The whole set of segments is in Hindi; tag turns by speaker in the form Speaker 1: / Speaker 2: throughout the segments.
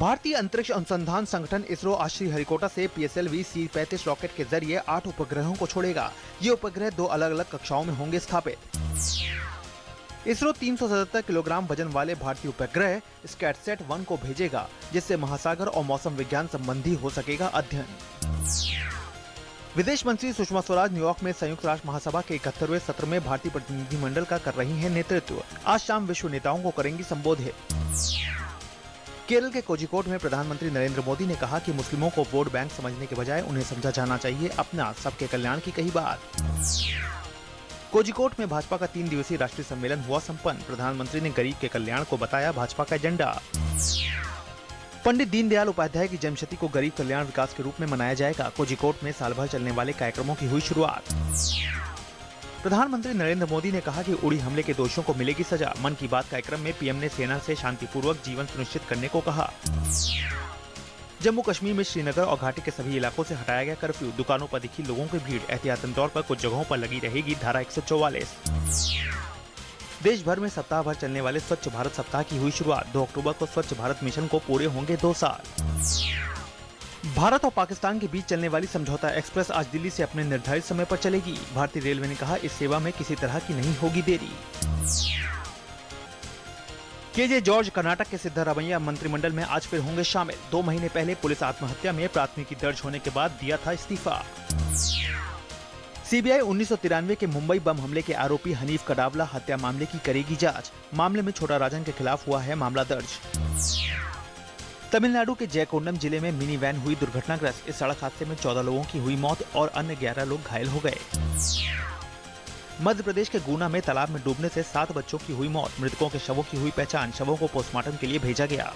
Speaker 1: भारतीय अंतरिक्ष अनुसंधान संगठन इसरो आज श्रीहरिकोटा से PSLV C-35 रॉकेट के जरिए 8 उपग्रहों को छोड़ेगा। ये उपग्रह 2 अलग-अलग कक्षाओं में होंगे स्थापित। इसरो 377 किलोग्राम वजन वाले भारतीय उपग्रह SkySat-1 को भेजेगा, जिससे महासागर और मौसम विज्ञान संबंधी हो सकेगा अध्ययन। विदेश मंत्री सुषमा स्वराज न्यूयॉर्क में संयुक्त राष्ट्र महासभा के 71वें सत्र में भारतीय प्रतिनिधिमंडल का कर रही हैं नेतृत्व। आज शाम विश्व नेताओं को करेंगी संबोधित। केरल के कोझिकोड में प्रधानमंत्री नरेंद्र मोदी ने कहा कि मुस्लिमों को वोट बैंक समझने के बजाय उन्हें समझा जाना चाहिए अपना सबके कल्याण की कही बात। कोझिकोड में भाजपा का 3 दिवसीय राष्ट्रीय सम्मेलन हुआ संपन्न। प्रधानमंत्री ने गरीब के कल्याण को बताया भाजपा का एजेंडा। पंडित दीनदयाल उपाध्याय की जन्मशती को गरीब कल्याण विकास के रूप में मनाया जाएगा। कोझिकोड में साल भर चलने वाले कार्यक्रमों की हुई शुरुआत। प्रधानमंत्री नरेंद्र मोदी ने कहा कि उड़ी हमले के दोषियों को मिलेगी सजा। मन की बात कार्यक्रम में पीएम ने सेना से शांतिपूर्वक जीवन सुनिश्चित करने को कहा। जम्मू कश्मीर में श्रीनगर और घाटी के सभी इलाकों से हटाया गया कर्फ्यू। दुकानों पर दिखी लोगों की भीड़। एहतियातन तौर पर कुछ जगहों पर लगी रहेगी धारा 144। देश भर में सप्ताह भर चलने वाले स्वच्छ भारत सप्ताह की हुई शुरुआत। 2 अक्टूबर को स्वच्छ भारत मिशन को पूरे होंगे 2 साल। भारत और पाकिस्तान के बीच चलने वाली समझौता एक्सप्रेस आज दिल्ली से अपने निर्धारित समय पर चलेगी। भारतीय रेलवे ने कहा इस सेवा में किसी तरह की नहीं होगी देरी। केजे जॉर्ज कर्नाटक के सिद्धरामैया मंत्रिमंडल में आज फिर होंगे शामिल। 2 महीने पहले पुलिस आत्महत्या में प्राथमिकी दर्ज होने के बाद दिया था इस्तीफा। सीबीआई 1993 के मुंबई बम हमले के आरोपी हनीफ कडावला हत्या मामले की करेगी जांच। मामले में छोटा राजन के खिलाफ हुआ है मामला दर्ज। तमिलनाडु के जयकोंडम जिले में मिनी वैन हुई दुर्घटनाग्रस्त। इस सड़क हादसे में 14 लोगों की हुई मौत और अन्य 11 लोग घायल हो गए। मध्य प्रदेश के गुना में तालाब में डूबने से 7 बच्चों की हुई मौत। मृतकों के शवों की हुई पहचान। शवों को पोस्टमार्टम के लिए भेजा गया।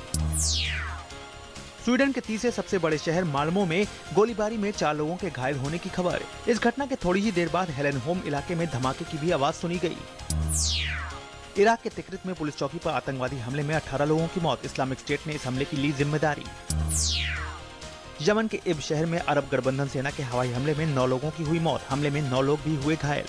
Speaker 1: स्वीडन के तीसरे सबसे बड़े शहर माल्मो में गोलीबारी में 4 लोगों के घायल होने की खबर। इस घटना के थोड़ी ही देर बाद हेलेनहोम इलाके में धमाके की भी आवाज सुनी गई। इराक के तिकरित में पुलिस चौकी पर आतंकवादी हमले में 18 लोगों की मौत। इस्लामिक स्टेट ने इस हमले की ली जिम्मेदारी। यमन के इब शहर में अरब गठबंधन सेना के हवाई हमले में 9 लोगों की हुई मौत। हमले में 9 लोग भी हुए घायल।